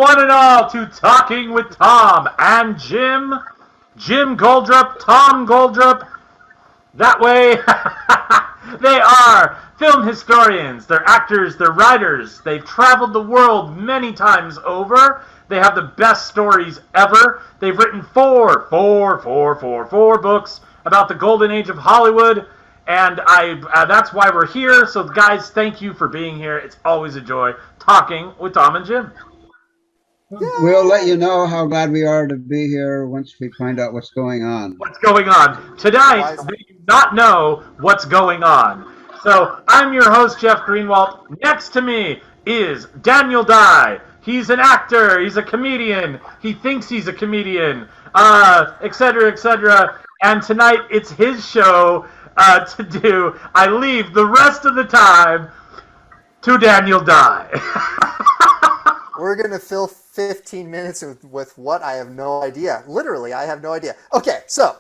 one and all, to Talking with Tom and Jim. Jim Goldrup, Tom Goldrup. That way, they are film historians. They're actors, they're writers. They've traveled the world many times over. They have the best stories ever. They've written four books about the golden age of Hollywood. And that's why we're here. So, guys, thank you for being here. It's always a joy talking with Tom and Jim. We'll let you know how glad we are to be here once we find out what's going on. What's going on? Tonight, we do not know what's going on. So, I'm your host, Jeff Greenwald. Next to me is Daniel Dye. He's an actor. He's a comedian. He thinks he's a comedian, etc., etc. And tonight, it's his show to do. I leave the rest of the time to Daniel Dye. We're going to fill 15 minutes with what I have no idea. Literally, I have no idea. Okay, so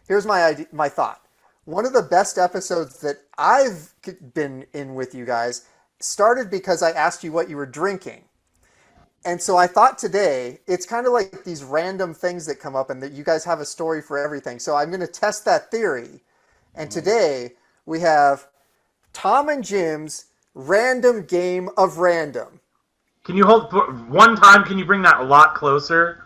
here's my thought. One of the best episodes that I've been in with you guys started because I asked you what you were drinking. And so I thought today, it's kind of like these random things that come up and that you guys have a story for everything. So I'm going to test that theory. And today we have Tom and Jim's random game of random. Can you hold one time? Can you bring that a lot closer?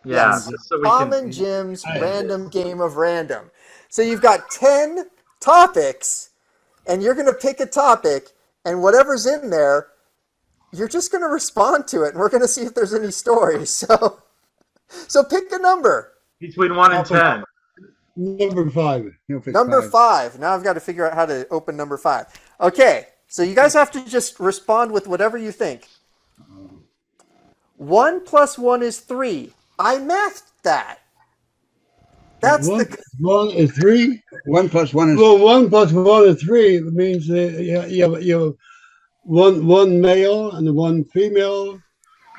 Yeah. Yes. So Tom and Jim's random game of random. So you've got 10 topics, and you're going to pick a topic, and whatever's in there, you're just going to respond to it, and we're going to see if there's any stories. So pick a number. Between 1 and 10. Number 5. Number 5. Now I've got to figure out how to open number 5. Okay, so you guys have to just respond with whatever you think. 1 + 1 is 3. I mathed that. That's one is 3. 1 + 1 is. Well, 1 + 1 is 3. It means you have one male and one female,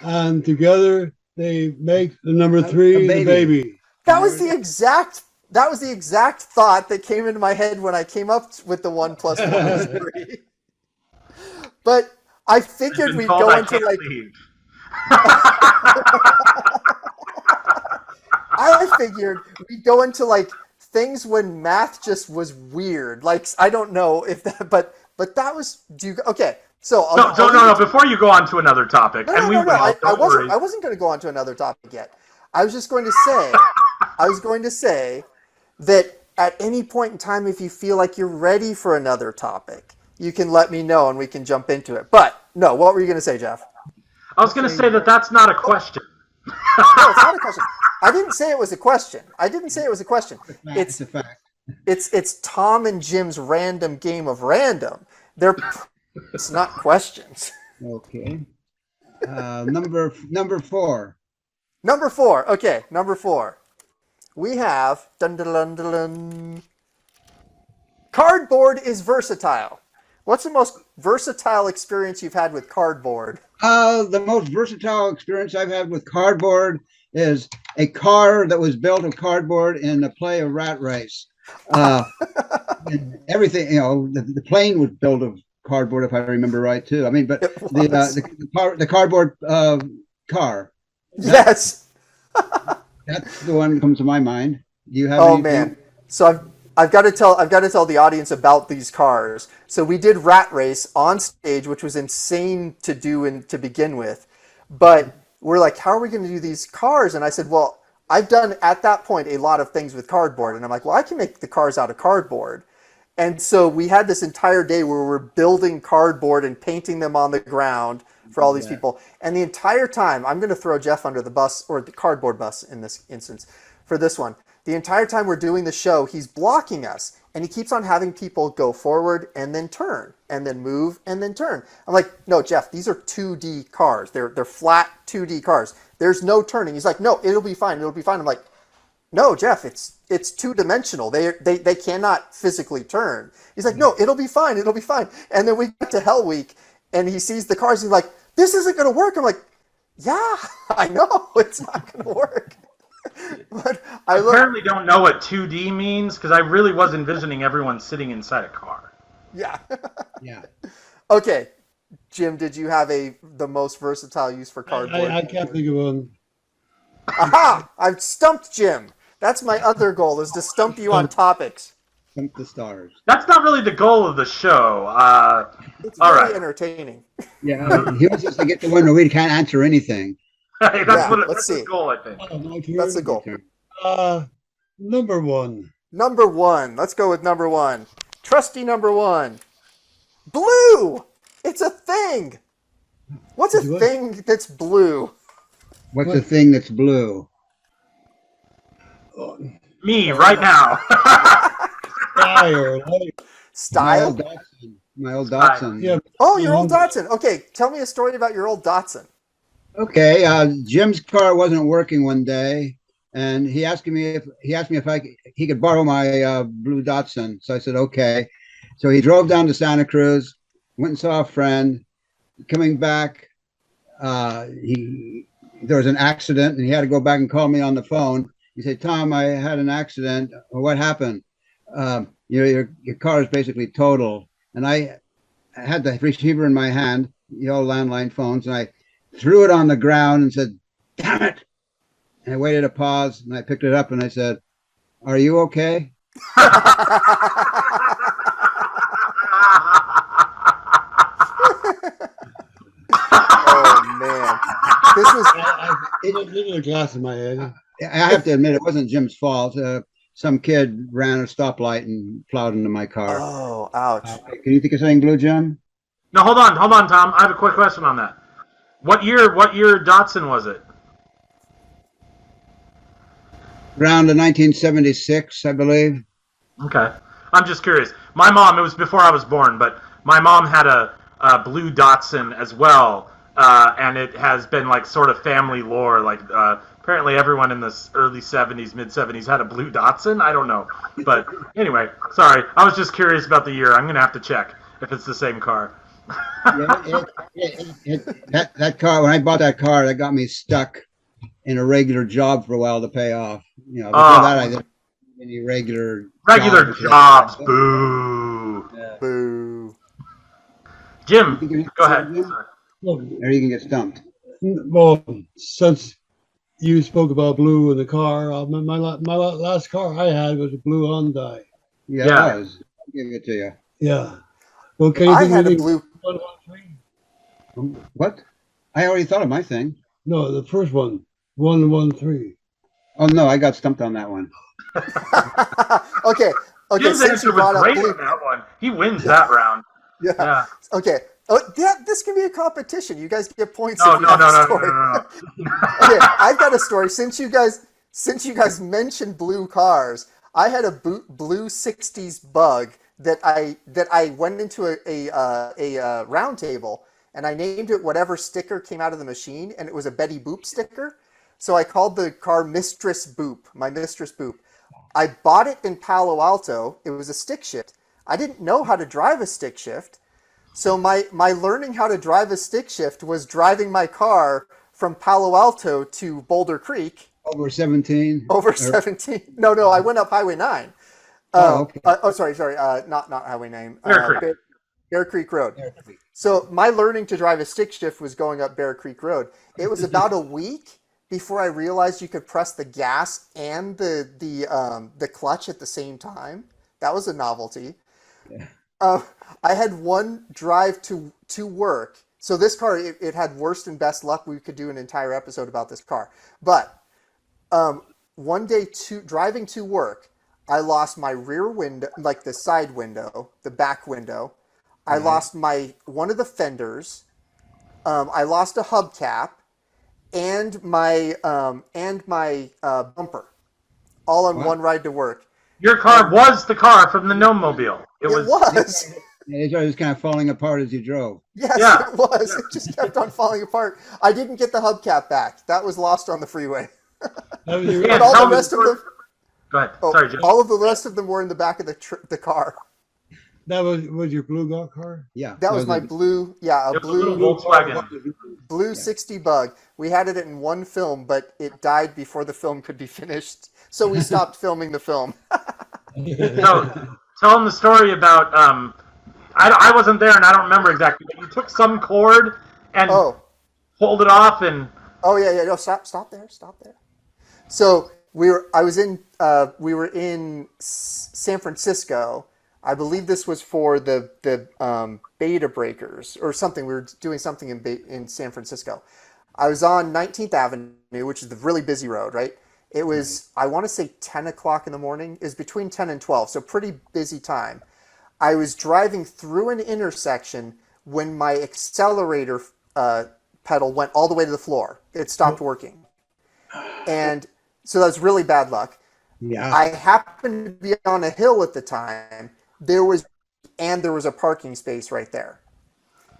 and together they make the number 3, the baby. That was the exact thought that came into my head when I came up with the 1 + 1 is 3. But I figured we'd go into like. I figured we'd go into like things when math just was weird. Like I don't know if that, but that was. Okay? So no. Before you go on to another topic, no, I wasn't going to go on to another topic yet. I was just going to say. I was going to say that at any point in time, if you feel like you're ready for another topic, you can let me know and we can jump into it. But no, what were you going to say, Jeff? I was going to say that's not a question. No, it's not a question. I didn't say it was a question. It's a fact. It's Tom and Jim's random game of random. It's not questions. Okay. Number 4. Number 4. Okay, number 4. We have cardboard is versatile. What's the most versatile experience you've had with cardboard? The most versatile experience I've had with cardboard is a car that was built of cardboard in a play of Rat Race. And everything, the plane was built of cardboard, if I remember right, too. I mean, but the cardboard car. Yes. That's the one that comes to my mind. Do you have? Oh man! So I've got to tell the audience about these cars. So we did Rat Race on stage, which was insane to do and to begin with. But we're like, how are we going to do these cars? And I said, well, I've done at that point a lot of things with cardboard, and I'm like, well, I can make the cars out of cardboard. And so we had this entire day where we're building cardboard and painting them on the ground for all these people. And the entire time, I'm going to throw Jeff under the bus, or the cardboard bus in this instance, for this one. The entire time we're doing the show, he's blocking us. And he keeps on having people go forward and then turn, and then move and then turn. I'm like, no, Jeff, these are 2D cars. They're flat 2D cars. There's no turning. He's like, no, it'll be fine. It'll be fine. I'm like, no, Jeff, it's two-dimensional. They cannot physically turn. He's like, no, it'll be fine. It'll be fine. And then we get to Hell Week, and he sees the cars. He's like, this isn't going to work. I'm like, yeah, I know. It's not going to work. But I apparently don't know what 2D means, because I really was envisioning everyone sitting inside a car. Yeah. Yeah. Okay. Jim, did you have the most versatile use for cardboard? I can't think of one. Aha! I've stumped Jim. That's my other goal, is to stump you on topics. Stump the stars. That's not really the goal of the show. It's All very right. entertaining. Yeah, he wants us to get to one where we can't answer anything. That's Yeah, what let's that's see. the goal, I think. Oh, my turn. That's the goal. Number one. Number one. Let's go with number one. Trusty number one. Blue! It's a thing! What's a What? thing that's blue? What's the thing that's blue? Oh, Me, right now. fire. My Style? old Datsun. My old Datsun. Yeah. Oh, your old Datsun. Okay, tell me a story about your old Datsun. Okay, Jim's car wasn't working one day, and he asked me if he could borrow my blue Datsun. So I said okay. So he drove down to Santa Cruz, went and saw a friend. Coming back, there was an accident, and he had to go back and call me on the phone. He said, "Tom, I had an accident. What happened? Your car is basically total." And I had the receiver in my hand, the old landline phones, and I threw it on the ground and said, "Damn it!" And I waited a pause, and I picked it up and I said, "Are you okay?" Oh, man. This was... It did a glass in my head. I have to admit, it wasn't Jim's fault. Some kid ran a stoplight and plowed into my car. Oh, ouch. Can you think of something blue, Jim? No, hold on, Tom. I have a quick question on that. What year Datsun was it? Around 1976, I believe. Okay. I'm just curious. My mom, it was before I was born, but my mom had a blue Datsun as well, and it has been like sort of family lore. Like apparently everyone in the early 70s, mid 70s had a blue Datsun. I don't know. But anyway, sorry. I was just curious about the year. I'm going to have to check if it's the same car. That car, when I bought that car, that got me stuck in a regular job for a while to pay off. Before that, I didn't have any regular jobs. Boo. Yeah. Boo. Jim, go ahead. Sorry. Well, Or you can get stumped. since you spoke about blue in the car, my last car I had was a blue Hyundai. Yeah, it was. I'll give it to you. Yeah. Well, can you I think had of a the blue... 113? What? I already thought of my thing. No, the first one, 113. Oh, no, I got stumped on that one. Okay. Jim's Since answer you brought was up great blue... on that one. He wins that round. Yeah. Okay. Oh, yeah, this can be a competition. You guys get points. No, if you no, have no, a no, no, story. no. Okay, I've got a story. Since you guys mentioned blue cars, I had a blue '60s Bug that I went into a round table and I named it whatever sticker came out of the machine, and it was a Betty Boop sticker. So I called the car Mistress Boop, my Mistress Boop. I bought it in Palo Alto. It was a stick shift. I didn't know how to drive a stick shift. So my learning how to drive a stick shift was driving my car from Palo Alto to Boulder Creek. Over 17? Over 17. No, I went up Highway 9. Okay. Sorry. Not Highway 9. Bear Creek. Bear Creek Road. So my learning to drive a stick shift was going up Bear Creek Road. It was about a week before I realized you could press the gas and the clutch at the same time. That was a novelty. Yeah. I had one drive to work. So this car, it had worst and best luck. We could do an entire episode about this car. But one day driving to work, I lost my rear window, like the side window, the back window. I lost one of the fenders. I lost a hubcap and my bumper, all on one ride to work. Your car was the car from the Gnome-mobile. It was. It was kind of falling apart as you drove. Yes, Yeah. it was. It just kept on falling apart. I didn't get the hubcap back. That was lost on the freeway. That was your, Yeah. But all tell the me rest of before- them, Go ahead. Sorry, Jim. all of the rest of them were in the back of the car. that was your blue golf car? Yeah. That was my blue, a It was a little blue Volkswagen. 60 Bug. We had it in one film, but it died before the film could be finished. So we stopped filming the film. So, tell him the story about I wasn't there and I don't remember exactly, but you took some cord and Oh, pulled it off and oh yeah. No, stop there. So we were in San Francisco. I believe this was for the Beta Breakers or something. We were doing something in San Francisco. I was on 19th Avenue, which is the really busy road, right? It was, I want to say 10 o'clock in the morning. It was between 10 and 12, so pretty busy time. I was driving through an intersection when my accelerator pedal went all the way to the floor. It stopped working. And so that was really bad luck. Yeah. I happened to be on a hill at the time. There was a parking space right there.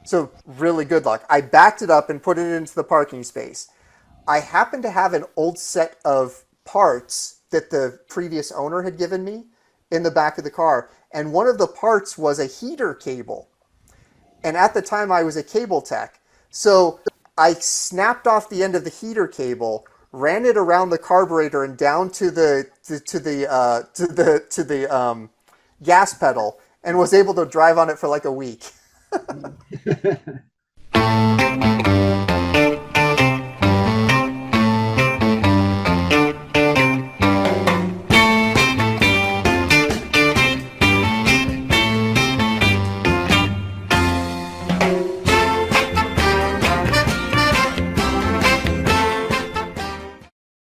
So really good luck. I backed it up and put it into the parking space. I happened to have an old set of parts that the previous owner had given me in the back of the car. And one of the parts was a heater cable. And at the time I was a cable tech. So I snapped off the end of the heater cable, ran it around the carburetor and down to the gas pedal, and was able to drive on it for like a week.